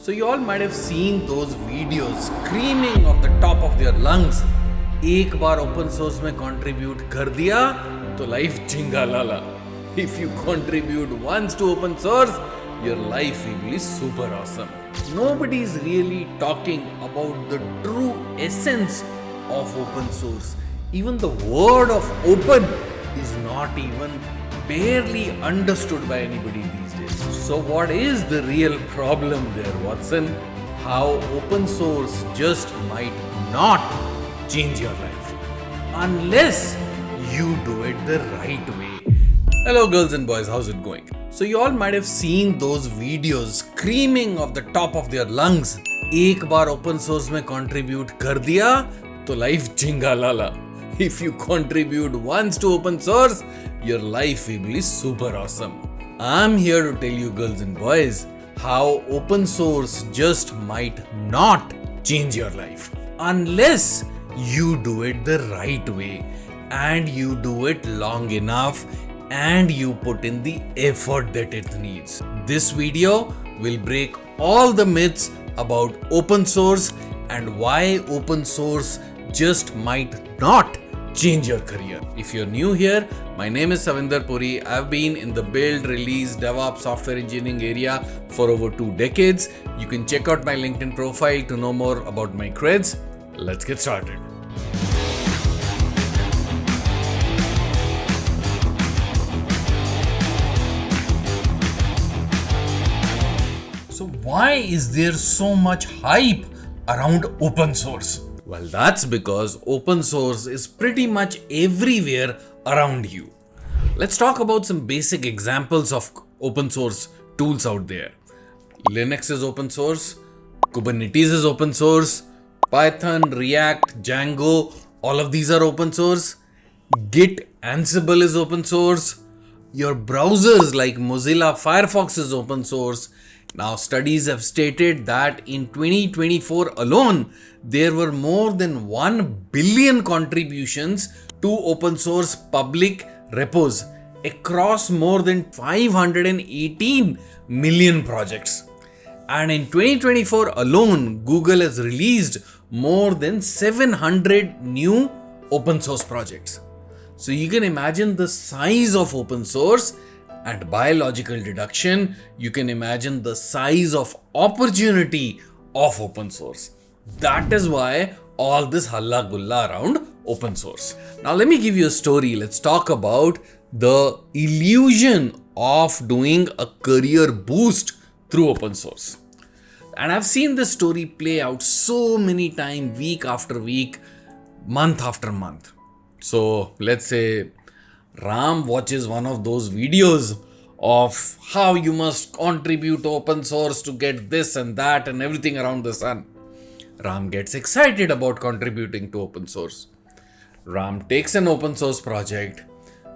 So you all might have seen those videos screaming of the top of their lungs. एक बार open source में contribute कर दिया तो life chingalala. If you contribute once to open source, your life will be super awesome. Nobody is really talking about the true essence of open source. Even the word of open is not even barely understood by anybody these days. So what is the real problem there, Watson? How open source just might not change your life unless you do it the right way. Hello girls and boys, how's it going? So you all might have seen those videos screaming of the top of their lungs. एक बार open source में contribute कर दिया तो life chingalala. If you contribute once to open source, your life will be super awesome. I'm here to tell you girls and boys how open source just might not change your life unless you do it the right way and you do it long enough and you put in the effort that it needs. This video will break all the myths about open source and why open source just might not change your career. If you're new here, my name is Savinder Puri. I've been in the build, release, DevOps, software engineering area for over 2 decades. You can check out my LinkedIn profile to know more about my creds. Let's get started. So why is there so much hype around open source? Well, that's because open source is pretty much everywhere around you. Let's talk about some basic examples of open source tools out there. Linux is open source, Kubernetes is open source, Python, React, Django, all of these are open source. Git, Ansible is open source. Your browsers like Mozilla Firefox is open source. Now, studies have stated that in 2024 alone, there were more than 1 billion contributions to open source public repos across more than 518 million projects. And in 2024 alone, Google has released more than 700 new open source projects. So you can imagine the size of open source. And by logical deduction, you can imagine the size of opportunity of open source. That is why all this halla gulla around open source. Now let me give you a story. Let's talk about the illusion of doing a career boost through open source. And I've seen this story play out so many times, week after week, month after month. So let's say Ram watches one of those videos of how you must contribute to open source to get this and that and everything around the sun. Ram gets excited about contributing to open source. Ram takes an open source project,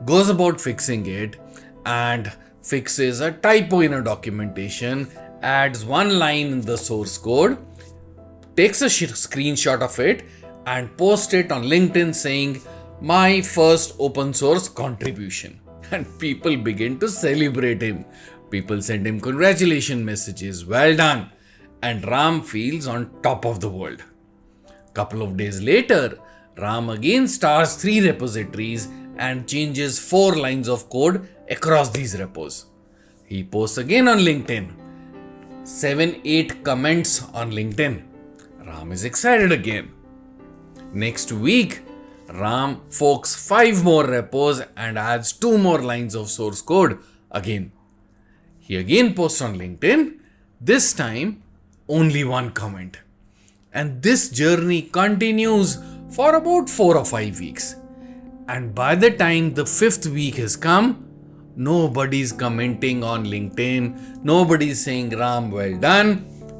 goes about fixing it, and fixes a typo in a documentation, adds one line in the source code, takes a screenshot of it, and posts it on LinkedIn saying, "My first open source contribution." And people begin to celebrate him. People send him congratulations messages, well done. And Ram feels on top of the world. Couple of days later, Ram again starts 3 repositories and changes 4 lines of code across these repos. He posts again on LinkedIn. 7-8 comments on LinkedIn. Ram is excited again. Next week, Ram forks 5 more repos and adds 2 more lines of source code again. He again posts on LinkedIn, this time only 1 comment. And this journey continues for about 4 or 5 weeks. And by the time the 5th week has come, nobody's commenting on LinkedIn, nobody's saying Ram well done.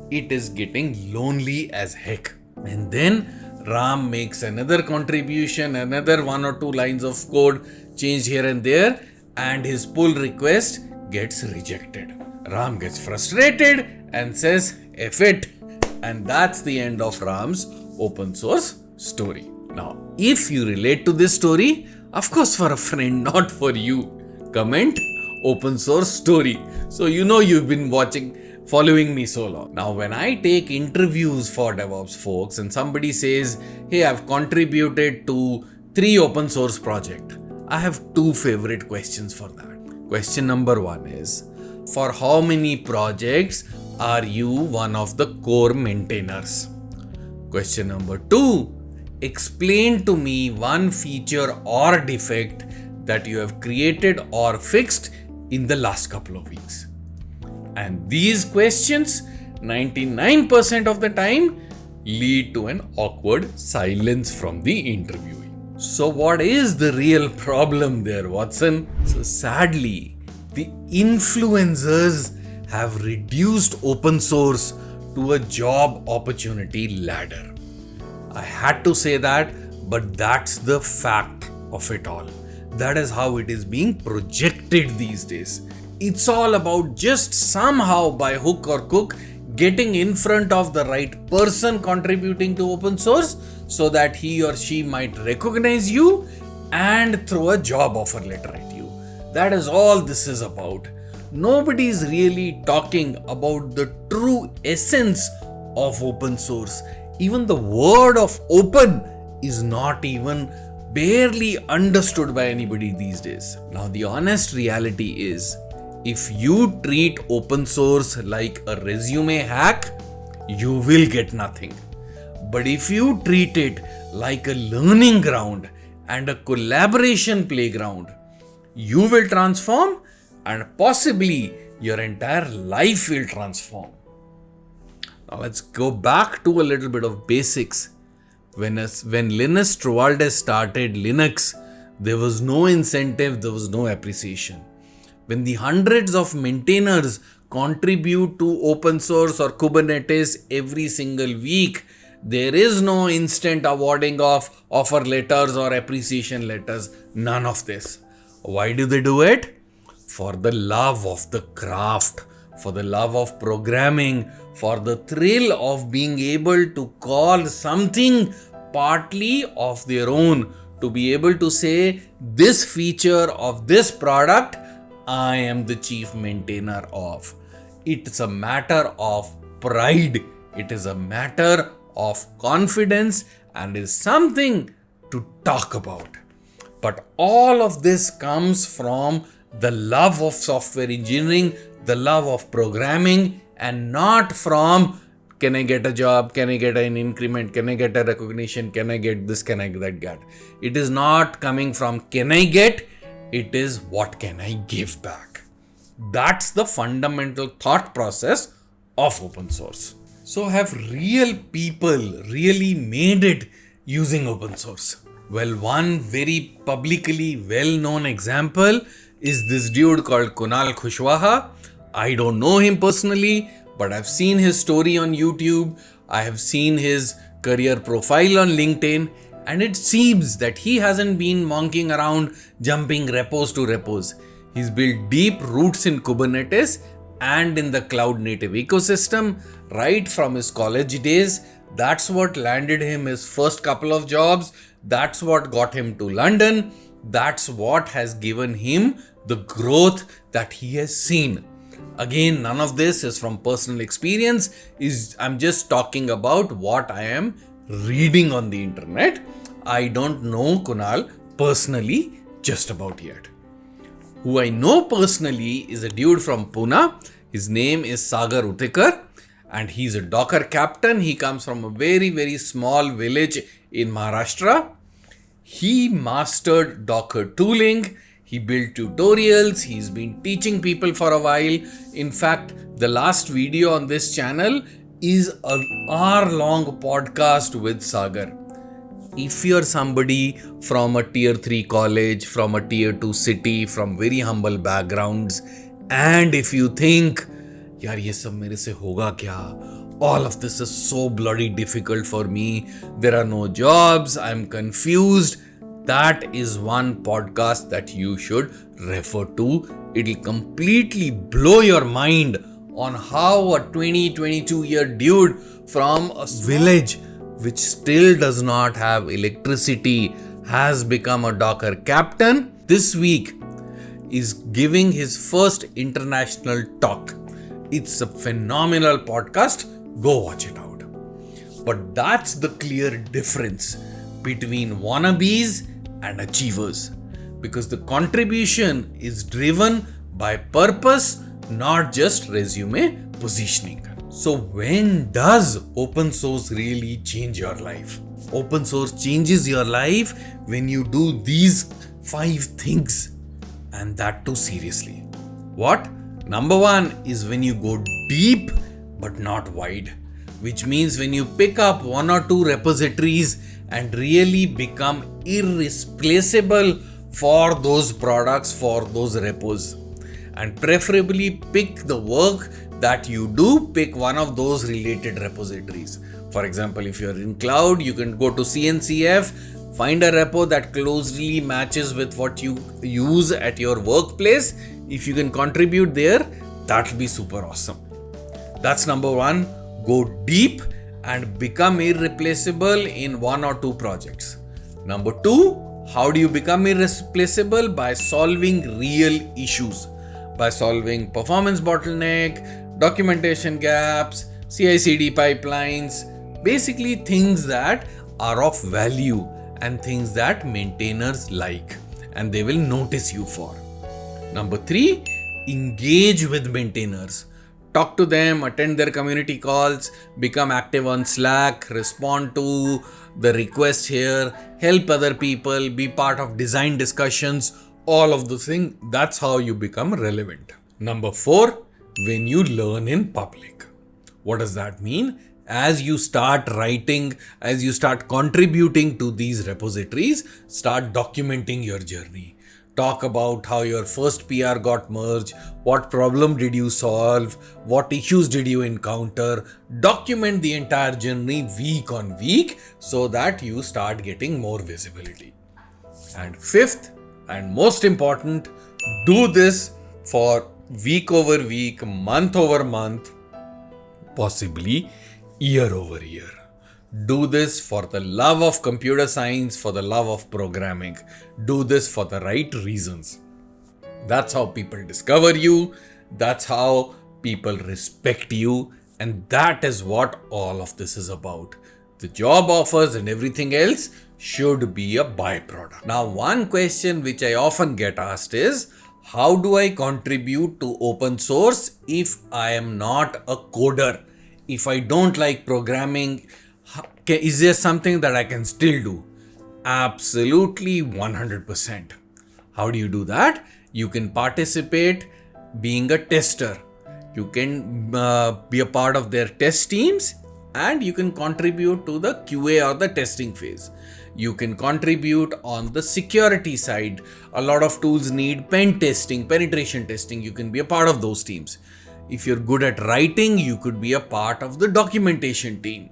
It is getting lonely as heck. And then Ram makes another contribution, another 1 or 2 lines of code changed here and there, and his pull request gets rejected. Ram gets frustrated and says, F it. And that's the end of Ram's open source story. Now, if you relate to this story, of course for a friend, not for you, comment open source story. So you know you've been watching following me so long. Now, when I take interviews for DevOps folks and somebody says, hey, I've contributed to 3 open source projects, I have 2 favorite questions for that. Question number 1 is, for how many projects are you one of the core maintainers? Question number 2, explain to me one feature or defect that you have created or fixed in the last couple of weeks. And these questions, 99% of the time, lead to an awkward silence from the interviewee. So what is the real problem there, Watson? So sadly, the influencers have reduced open source to a job opportunity ladder. I had to say that, but that's the fact of it all. That is how it is being projected these days. It's all about just somehow by hook or crook getting in front of the right person contributing to open source so that he or she might recognize you and throw a job offer letter at you. That is all this is about. Nobody is really talking about the true essence of open source. Even the word of open is not even barely understood by anybody these days. Now, the honest reality is, if you treat open source like a resume hack, you will get nothing. But if you treat it like a learning ground and a collaboration playground, you will transform and possibly your entire life will transform. Now let's go back to a little bit of basics. When Linus Torvalds started Linux, there was no incentive, there was no appreciation. When the hundreds of maintainers contribute to open source or Kubernetes every single week, there is no instant awarding of offer letters or appreciation letters. None of this. Why do they do it? For the love of the craft, for the love of programming, for the thrill of being able to call something partly of their own, to be able to say, this feature of this product, I am the chief maintainer of. It's a matter of pride. It is a matter of confidence and is something to talk about. But all of this comes from the love of software engineering, the love of programming, and not from, can I get a job? Can I get an increment? Can I get a recognition? Can I get this? Can I get? It is not coming from can I get? It is what can I give back? That's the fundamental thought process of open source. So have real people really made it using open source? Well, one very publicly well-known example is this dude called Kunal Kushwaha. I don't know him personally, but I've seen his story on YouTube. I have seen his career profile on LinkedIn, and it seems that he hasn't been monkeying around jumping repos to repos. He's built deep roots in Kubernetes and in the cloud native ecosystem right from his college days. That's what landed him his first couple of jobs. That's what got him to London. That's what has given him the growth that he has seen. Again, none of this is from personal experience. I'm just talking about what I am reading on the internet. I don't know Kunal personally just about yet. Who I know personally is a dude from Pune. His name is Sagar Utikar, and he's a Docker captain. He comes from a very, very small village in Maharashtra. He mastered Docker tooling. He built tutorials. He's been teaching people for a while. In fact, the last video on this channel is an hour-long podcast with Sagar. If you're somebody from a tier 3 college, from a tier 2 city, from very humble backgrounds, and if you think, yaar ye sab mere se hoga kya? All of this is so bloody difficult for me. There are no jobs. I'm confused. That is one podcast that you should refer to. It'll completely blow your mind on how a 22-year dude from a village which still does not have electricity has become a Docker captain. This week is giving his first international talk. It's a phenomenal podcast. Go watch it out. But that's the clear difference between wannabes and achievers, because the contribution is driven by purpose, not just resume positioning. So when does open source really change your life? Open source changes your life when you do these 5 things, and that too seriously. What? Number 1 is when you go deep but not wide, which means when you pick up 1 or 2 repositories and really become irreplaceable for those products, for those repos, and preferably pick the work that you do, pick one of those related repositories. For example, if you're in cloud, you can go to CNCF, find a repo that closely matches with what you use at your workplace. If you can contribute there, that'll be super awesome. That's number 1. Go deep and become irreplaceable in 1 or 2 projects. Number 2, how do you become irreplaceable? By solving real issues. By solving performance bottleneck, documentation gaps, CI/CD pipelines, basically things that are of value and things that maintainers like and they will notice you for. Number 3, engage with maintainers. Talk to them, attend their community calls, become active on Slack, respond to the requests here, help other people, be part of design discussions, all of those things. That's how you become relevant. Number 4, when you learn in public. What does that mean? As you start writing, as you start contributing to these repositories, start documenting your journey. Talk about how your first PR got merged, what problem did you solve, what issues did you encounter. Document the entire journey week on week so that you start getting more visibility. And 5th and most important, do this for week over week, month over month, possibly year over year. Do this for the love of computer science, for the love of programming. Do this for the right reasons. That's how people discover you. That's how people respect you. And that is what all of this is about. The job offers and everything else should be a byproduct. Now, one question which I often get asked is, how do I contribute to open source if I am not a coder? If I don't like programming, is there something that I can still do? Absolutely 100%. How do you do that? You can participate being a tester. You can be a part of their test teams and you can contribute to the QA or the testing phase. You can contribute on the security side. A lot of tools need pen testing, penetration testing. You can be a part of those teams. If you're good at writing, you could be a part of the documentation team.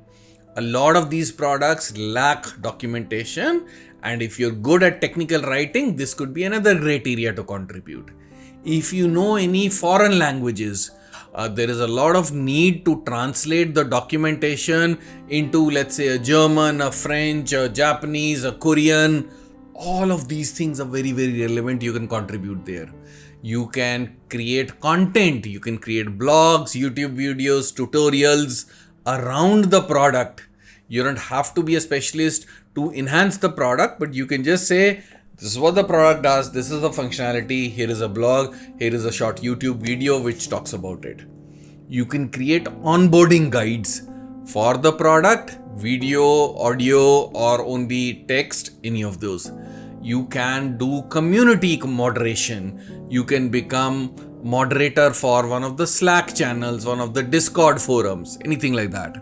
A lot of these products lack documentation, and if you're good at technical writing, this could be another great area to contribute. If you know any foreign languages, there is a lot of need to translate the documentation into, let's say, a German, a French, a Japanese, a Korean. All of these things are very, very relevant. You can contribute there. You can create content. You can create blogs, YouTube videos, tutorials around the product. You don't have to be a specialist to enhance the product, but you can just say, this is what the product does, this is the functionality, here is a blog, here is a short YouTube video which talks about it. You can create onboarding guides for the product, video, audio, or only text, any of those. You can do community moderation. You can become moderator for one of the Slack channels, one of the Discord forums, anything like that.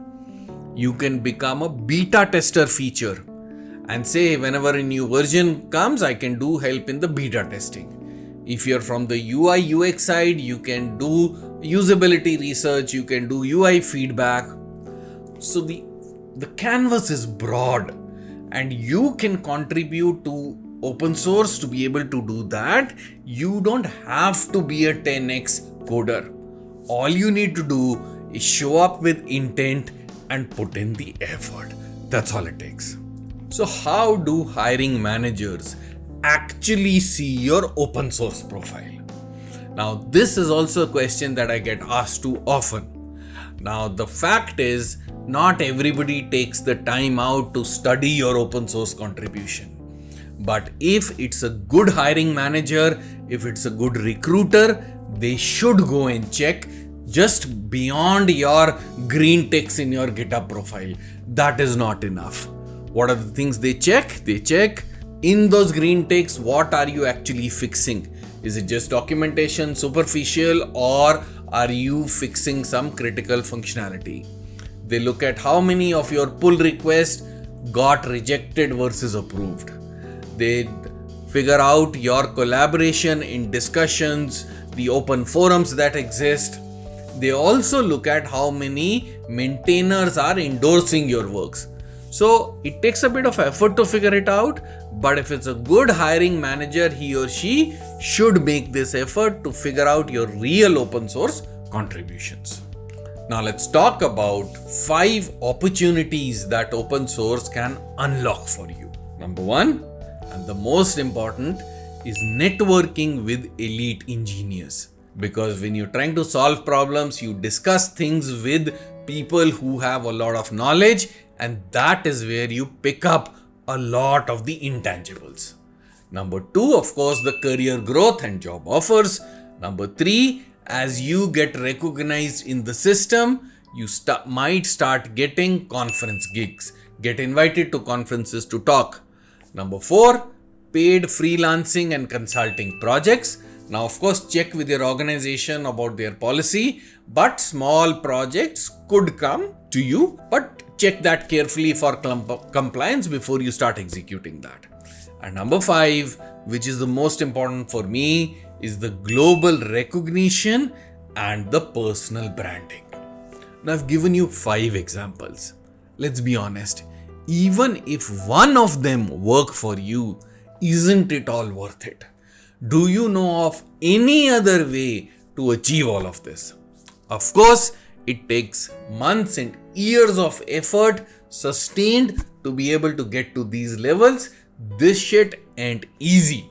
You can become a beta tester feature and say whenever a new version comes, I can do help in the beta testing. If you're from the UI UX side, you can do usability research, you can do UI feedback. So the canvas is broad and you can contribute to open source to be able to do that. You don't have to be a 10x coder. All you need to do is show up with intent and put in the effort. That's all it takes. So how do hiring managers actually see your open source profile? Now, this is also a question that I get asked too often. Now, the fact is, not everybody takes the time out to study your open source contribution. But if it's a good hiring manager, if it's a good recruiter, they should go and check just beyond your green ticks in your GitHub profile. That is not enough. What are the things they check? They check in those green ticks, what are you actually fixing? Is it just documentation, superficial, or are you fixing some critical functionality? They look at how many of your pull requests got rejected versus approved. They figure out your collaboration in discussions, the open forums that exist. They also look at how many maintainers are endorsing your works. So it takes a bit of effort to figure it out, but if it's a good hiring manager, he or she should make this effort to figure out your real open source contributions. Now let's talk about 5 opportunities that open source can unlock for you. Number 1, and the most important, is networking with elite engineers. Because when you're trying to solve problems, you discuss things with people who have a lot of knowledge, and that is where you pick up a lot of the intangibles. Number 2, of course, the career growth and job offers. Number 3, as you get recognized in the system, you might start getting conference gigs, get invited to conferences to talk. Number 4, paid freelancing and consulting projects. Now, of course, check with your organization about their policy, but small projects could come to you, but check that carefully for compliance before you start executing that. And number 5, which is the most important for me, is the global recognition and the personal branding. Now, I've given you 5 examples. Let's be honest, even if one of them work for you, isn't it all worth it? Do you know of any other way to achieve all of this? Of course, it takes months and years of effort sustained to be able to get to these levels. This shit ain't easy.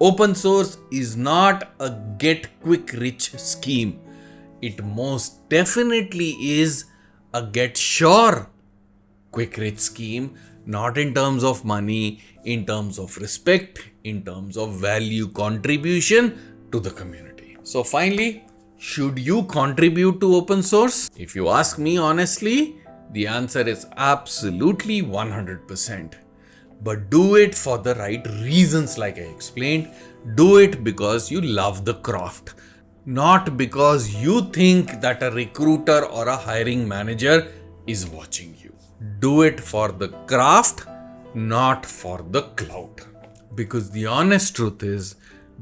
Open source is not a get quick rich scheme. It most definitely is a get sure quick rich scheme, not in terms of money, in terms of respect, in terms of value contribution to the community. So finally, should you contribute to open source? If you ask me honestly, the answer is absolutely 100%. But do it for the right reasons, like I explained. Do it because you love the craft, not because you think that a recruiter or a hiring manager is watching you. Do it for the craft, not for the clout. Because the honest truth is,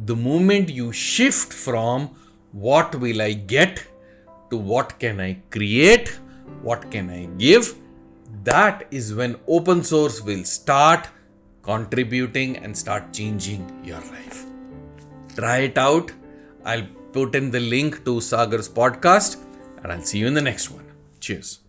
the moment you shift from what will I get to what can I create, what can I give, that is when open source will start contributing and start changing your life. Try it out. I'll put in the link to Sagar's podcast, and I'll see you in the next one. Cheers.